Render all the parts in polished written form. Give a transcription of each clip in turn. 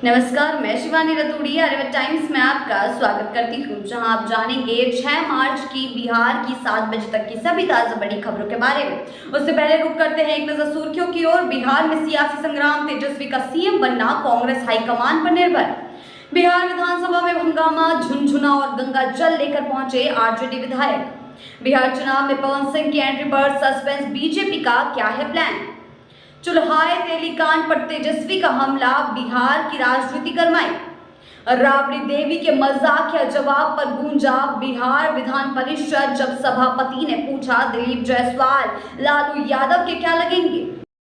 नमस्कार, मैं शिवानी रतूड़ी आर्यभट्ट टाइम्स में आपका स्वागत करती हूँ, जहां आप जानेंगे 6 मार्च की बिहार की 7 बजे तक की सभी ताजा बड़ी खबरों के बारे में। उससे पहले रुक करते हैं एक नजर सुर्खियों की ओर। बिहार में सियासी संग्राम, तेजस्वी का सीएम बनना कांग्रेस हाईकमान पर निर्भर। बिहार विधानसभा में हंगामा, झुनझुना और गंगा जल लेकर पहुंचे आरजेडी विधायक। बिहार चुनाव में पवन सिंह की एंट्री पर सस्पेंस, बीजेपी का क्या है प्लान। चुल्हाय तेलीकांड पर तेजस्वी का हमला, बिहार की राजनीति गरमाई। राबड़ी देवी के मजाकिया जवाब पर गूंजा बिहार विधान परिषद, जब सभापति ने पूछा दिलीप जायसवाल लालू यादव के क्या लगेंगे।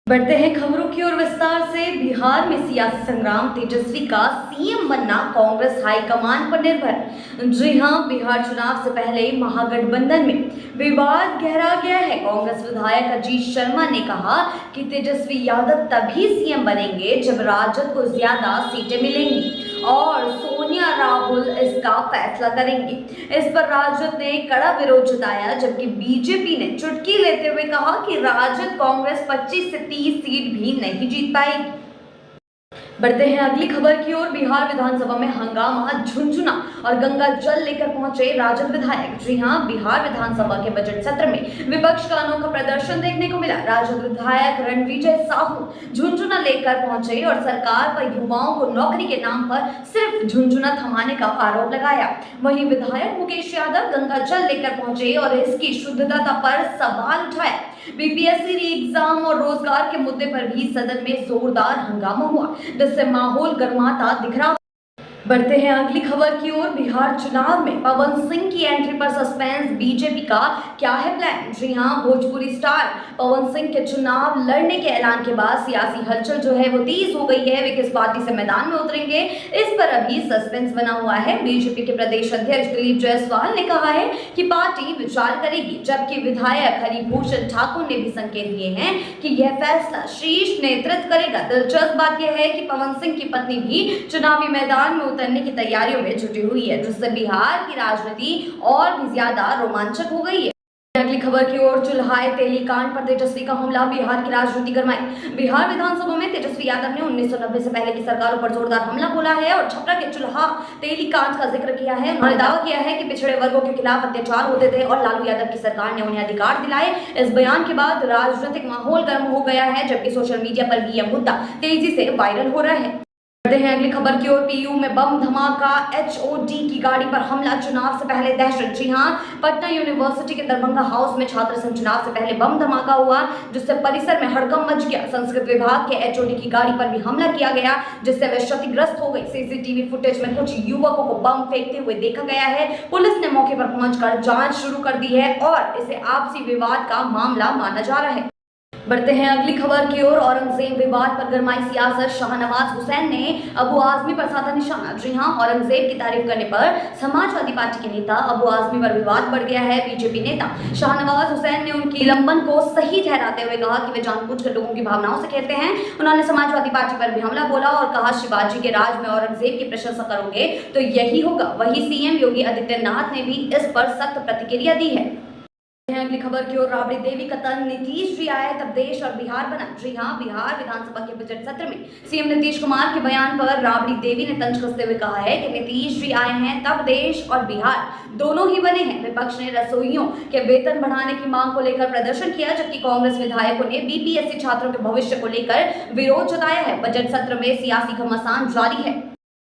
बढ़ते हैं खबरों की ओर विस्तार से। बिहार में सियासी संग्राम, तेजस्वी का सीएम बनना कांग्रेस हाईकमान पर निर्भर। जी हां, बिहार चुनाव से पहले महागठबंधन में विवाद गहरा गया है। कांग्रेस विधायक अजीत शर्मा ने कहा कि तेजस्वी यादव तभी सीएम बनेंगे जब राजद को ज्यादा सीटें मिलेंगी और सोनिया राहुल इसका फैसला करेंगे। इस पर राजद ने कड़ा विरोध जताया, जबकि बीजेपी ने चुटकी लेते हुए कहा कि राजद कांग्रेस 25 से 30 सीट भी नहीं जीत पाएगी। बढ़ते हैं अगली खबर की ओर। बिहार विधानसभा में हंगामा, झुनझुना और गंगा जल लेकर पहुंचे राजद विधायक। जी हां, बिहार विधानसभा के बजट सत्र में विपक्ष का अनोखा प्रदर्शन देखने को मिला। राजद विधायक रणविजय साहू झुनझुना लेकर पहुंचे और सरकार पर युवाओं को नौकरी के नाम पर सिर्फ झुनझुना थमाने का आरोप लगाया। वहीं विधायक मुकेश यादव गंगा जल लेकर पहुंचे और इसकी शुद्धता पर सवाल उठाया। बीपीएससी री एग्जाम और रोजगार के मुद्दे पर भी सदन में जोरदार हंगामा हुआ, जिससे माहौल गर्माता दिख रहा। बढ़ते हैं अगली खबर की ओर। बिहार चुनाव में पवन सिंह की एंट्री पर सस्पेंस, बीजेपी का क्या है प्लान। जी हां, भोजपुरी स्टार पवन सिंह के चुनाव लड़ने के ऐलान के बाद सियासी हलचल जो है वो तेज हो गई है। वे किस पार्टी से मैदान में उतरेंगे, इस पर अभी सस्पेंस बना हुआ है। बीजेपी के प्रदेश अध्यक्ष दिलीप जायसवाल ने कहा है कि पार्टी विचार करेगी, जबकि विधायक हरिभूषण ठाकुर ने भी संकेत दिए हैं कि यह फैसला शीर्ष नेतृत्व करेगा। दिलचस्प बात यह है कि पवन सिंह की पत्नी भी चुनावी मैदान में उतरने की तैयारियों में जुटी हुई है, जिससे बिहार की राजनीति और भी ज्यादा रोमांचक हो गई है। अगली खबर की ओर। चुल्हाय तेलीकांड पर तेजस्वी का हमला, बिहार की राजनीति गरमाई। बिहार विधानसभा में तेजस्वी यादव ने 1990 से पहले की सरकारों पर जोरदार हमला बोला है और छपरा के चुल्हा तेलीकांड का जिक्र किया है। उन्होंने दावा किया है कि पिछड़े वर्गों के खिलाफ अत्याचार होते थे और लालू यादव की सरकार ने उन्हें अधिकार दिलाए। इस बयान के बाद राजनीतिक माहौल गर्म हो गया है, जबकि सोशल मीडिया पर भी यह मुद्दा तेजी से वायरल हो रहा है। बढ़ते हैं अगली खबर की ओर। पीयू में बम धमाका, एचओडी की गाड़ी पर हमला, चुनाव से पहले दहशत। जी हां, पटना यूनिवर्सिटी के दरभंगा हाउस में छात्र संघ चुनाव से पहले बम धमाका हुआ, जिससे परिसर में हड़कंप मच गया। संस्कृत विभाग के एचओडी की गाड़ी पर भी हमला किया गया, जिससे वे क्षतिग्रस्त हो गई। सीसीटीवी फुटेज में कुछ युवकों को बम फेंकते हुए देखा गया है। पुलिस ने मौके पर पहुंचकर जांच शुरू कर दी है और इसे आपसी विवाद का मामला माना जा रहा है। बढ़ते हैं अगली खबर की ओर। औरंगजेब विवाद पर गरमाई सियासत, शाहनवाज हुसैन ने अबू आजमी पर साधा निशाना। जी हां, औरंगजेब की तारीफ करने पर समाजवादी पार्टी के नेता अबू आजमी पर विवाद बढ़ गया है। बीजेपी नेता शाहनवाज हुसैन ने उनकी लंबन को सही ठहराते हुए कहा कि वे जानबूझकर लोगों की भावनाओं से खेलते हैं। उन्होंने समाजवादी पार्टी पर भी हमला बोला और कहा, शिवाजी के राज में औरंगजेब की प्रशंसा करोगे तो यही होगा। वहीं सीएम योगी आदित्यनाथ ने भी इस पर सख्त प्रतिक्रिया दी है। अगली खबर की ओर। राबड़ी देवी का तंज, नीतीश जी आए तब देश और बिहार बना। जी हां, बिहार विधानसभा के बजट सत्र में सीएम नीतीश कुमार के बयान पर राबड़ी देवी ने तंज कसते हुए कहा है कि नीतीश जी आए हैं तब देश और बिहार दोनों ही बने हैं। विपक्ष ने रसोइयों के वेतन बढ़ाने की मांग को लेकर प्रदर्शन किया, जबकि कांग्रेस विधायकों ने बीपीएससी छात्रों के भविष्य को लेकर विरोध जताया है। बजट सत्र में सियासी घमासान जारी है।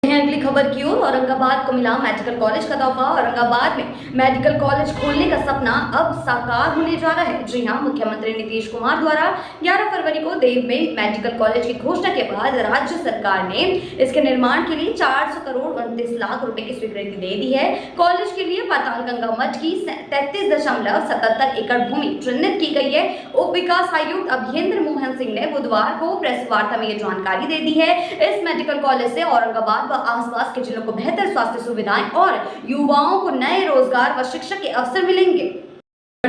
अगली खबर की ओर। औरंगाबाद को मिला मेडिकल कॉलेज का तोहफा। औरंगाबाद में मेडिकल कॉलेज खोलने का सपना अब साकार होने जा रहा है। जी हां, मुख्यमंत्री नीतीश कुमार द्वारा 11 फरवरी को देव में मेडिकल कॉलेज की घोषणा के बाद राज्य सरकार ने इसके निर्माण के लिए 400 करोड़ 29 लाख रुपए की स्वीकृति दे दी है। कॉलेज के लिए पातालगंगा मठ की 33.77 एकड़ भूमि चिन्हित की गई है। उप विकास आयुक्त अभियेंद्र मोहन सिंह ने बुधवार को प्रेस वार्ता में यह जानकारी दे दी है। इस मेडिकल कॉलेज से औरंगाबाद व आसपास के जिलों को बेहतर स्वास्थ्य सुविधाएं और युवाओं को नए रोजगार व शिक्षा के अवसर मिलेंगे।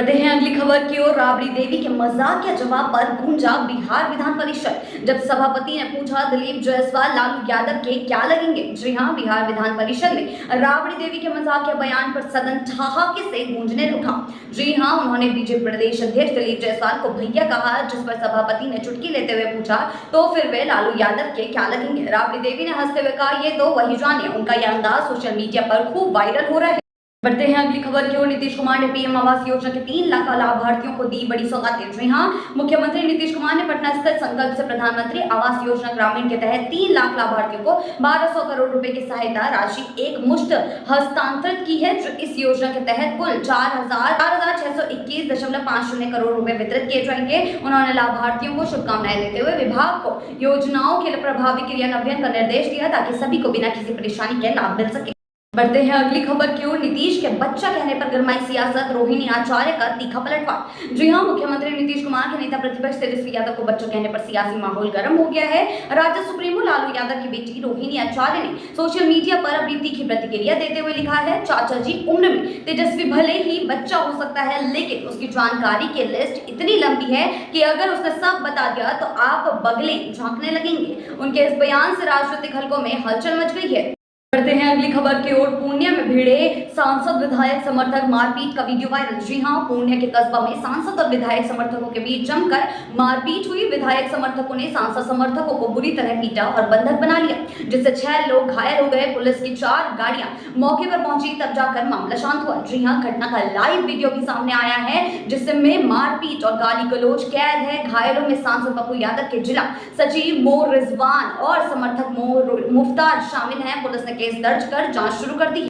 बढ़ते हैं अगली खबर की ओर। राबड़ी देवी के मजाकिया जवाब पर गूंजा बिहार विधान परिषद। जब सभापति ने पूछा दिलीप जायसवाल लालू यादव के क्या लगेंगे। जी हां, बिहार विधान परिषद में राबड़ी देवी के मजाकिया बयान पर सदन ठहाके से गूंजने लगा। जी हां, उन्होंने बीजेपी प्रदेश अध्यक्ष दिलीप जायसवाल को भैया कहा, जिस पर सभापति ने चुटकी लेते हुए पूछा तो फिर वे लालू यादव के क्या लगेंगे। राबड़ी देवी ने हंसते हुए कहा, ये तो वही जाने। उनका यह अंदाज सोशल मीडिया पर खूब वायरल हो रहा है। बढ़ते हैं अगली खबर की ओर। नीतीश कुमार ने पीएम आवास योजना के 3 लाख लाभार्थियों को दी बड़ी सौगातें। जी हां, मुख्यमंत्री नीतीश कुमार ने पटना स्थित संकल्प से प्रधानमंत्री आवास योजना ग्रामीण के तहत 3 लाख लाभार्थियों को 1200 करोड़ रुपए की सहायता राशि एक मुश्त हस्तांतरित की है। जो इस योजना के तहत कुल 4,621.50 करोड़ रुपए वितरित किए जाएंगे। उन्होंने लाभार्थियों को शुभकामनाएं देते हुए विभाग को योजनाओं के प्रभावी क्रियान्वयन का निर्देश दिया ताकि सभी को बिना किसी परेशानी के लाभ मिल सके। बढ़ते हैं अगली खबर की ओर। नीतीश के बच्चा कहने पर गरमाई सियासत, रोहिणी आचार्य का तीखा पलटवार। जी हां, मुख्यमंत्री नीतीश कुमार के नेता प्रतिपक्ष तेजस्वी यादव को बच्चा कहने पर सियासी माहौल गर्म हो गया है। राज्य सुप्रीमो लालू यादव की बेटी रोहिणी आचार्य ने सोशल मीडिया पर अपनी तीखी प्रतिक्रिया देते हुए लिखा है, चाचा जी उम्र में तेजस्वी भले ही बच्चा हो सकता है, लेकिन उसकी जानकारी की लिस्ट इतनी लंबी है कि अगर उसने सब बता दिया तो आप बगलें झांकने लगेंगे। उनके इस बयान से राजनीतिक हलकों में हलचल मच गई है। बढ़ते हैं अगली खबर की ओर। पूर्णिया में भिड़े सांसद विधायक समर्थक मारपीट का वीडियो वायरल। जी हां, पूर्णिया के कस्बा में सांसद और विधायक समर्थकों के बीच जमकर मारपीट हुई। विधायक समर्थकों ने सांसद समर्थकों को बुरी तरह पीटा और बंधक बना लिया, जिससे 6 लोग घायल हो गए। पुलिस की 4 गाड़ियां मौके पर पहुंची, तब जाकर मामला शांत हुआ। जी हां, घटना का लाइव वीडियो भी सामने आया है, जिसमें मारपीट और गाली गलौज कैद है। घायलों में सांसद पप्पू यादव के जिला सचिव मोर रिजवान और समर्थक मोर मुफ्तार शामिल हैं। पुलिस ने केस दर्ज कर जांच शुरू कर दी।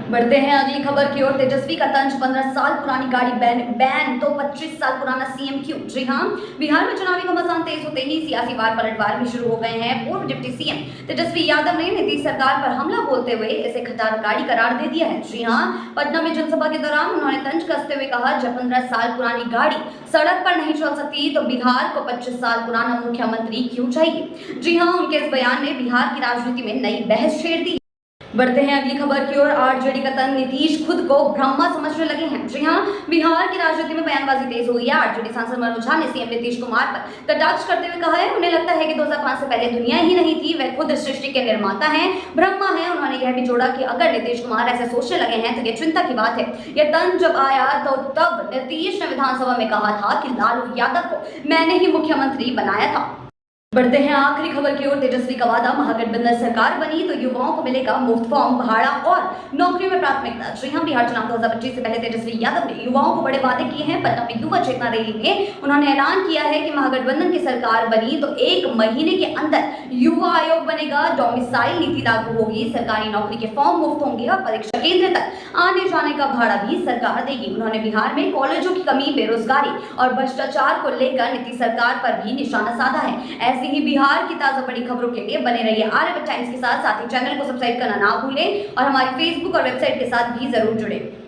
बढ़ते हैं अगली खबर की ओर। तेजस्वी का तंज 15 साल पुरानी गाड़ी बैन तो 25 साल पुराना सीएम क्यों। जी हां, बिहार में चुनावी घमासान तेज होते ही सियासी वार पलटवार भी शुरू हो गए हैं। पूर्व डिप्टी सीएम तेजस्वी यादव ने नीतीश सरकार पर हमला बोलते हुए इसे खटारा गाड़ी करार दे दिया है। जी हां, पटना में जनसभा के दौरान उन्होंने तंज कसते हुए कहा, जब 15 साल पुरानी गाड़ी सड़क पर नहीं चल सकती तो बिहार को 25 साल पुराना मुख्यमंत्री क्यों चाहिए। जी हां, उनके इस बयान ने बिहार की राजनीति में नई बहस छेड़ दी। बढ़ते हैं अगली खबर की ओर। आरजेडी का तन नीतीश खुद को ब्रह्मा समझने लगे हैं। जी हां, बिहार की राजनीति में बयानबाजी तेज हो गई है। आरजेडी सांसद मनोज झा ने सीएम नीतीश कुमार पर कटाक्ष करते हुए कहा है, उन्हें लगता है कि 2005 से पहले दुनिया ही नहीं थी, वे खुद सृष्टि के निर्माता हैं, ब्रह्मा हैं। उन्होंने यह भी जोड़ा कि अगर नीतीश कुमार ऐसे सोचने लगे हैं तो ये चिंता की बात है। यह तन जब आया तो तब नीतीश ने विधानसभा में कहा था कि लालू यादव को मैंने ही मुख्यमंत्री बनाया था। बढ़ते हैं आखिरी खबर की ओर। तेजस्वी का वादा, महागठबंधन सरकार बनी तो युवाओं को मिलेगा मुफ्त फॉर्म, भाड़ा और नौकरियों में प्राथमिकता। जी हां, बिहार चुनाव 2025 से पहले तेजस्वी यादव ने युवाओं को बड़े वादे किए हैं। पटना में युवा चेतना रैली में उन्होंने ऐलान किया है कि महागठबंधन की सरकार बनी तो 1 महीने के अंदर युवा आयोग बनेगा, डोमिसाइल नीति लागू होगी, सरकारी नौकरी के फॉर्म मुफ्त होंगे और परीक्षा केंद्र तक आने जाने का भाड़ा भी सरकार देगी। उन्होंने बिहार में कॉलेजों की कमी, बेरोजगारी और भ्रष्टाचार को लेकर नीतीश सरकार पर भी निशाना साधा है। ऐसे ही बिहार की ताजा बड़ी खबरों के लिए बने रहिए आर्यभट्ट टाइम्स के साथ ही चैनल को सब्सक्राइब करना ना भूलें और हमारी फेसबुक और वेबसाइट के साथ भी जरूर जुड़े।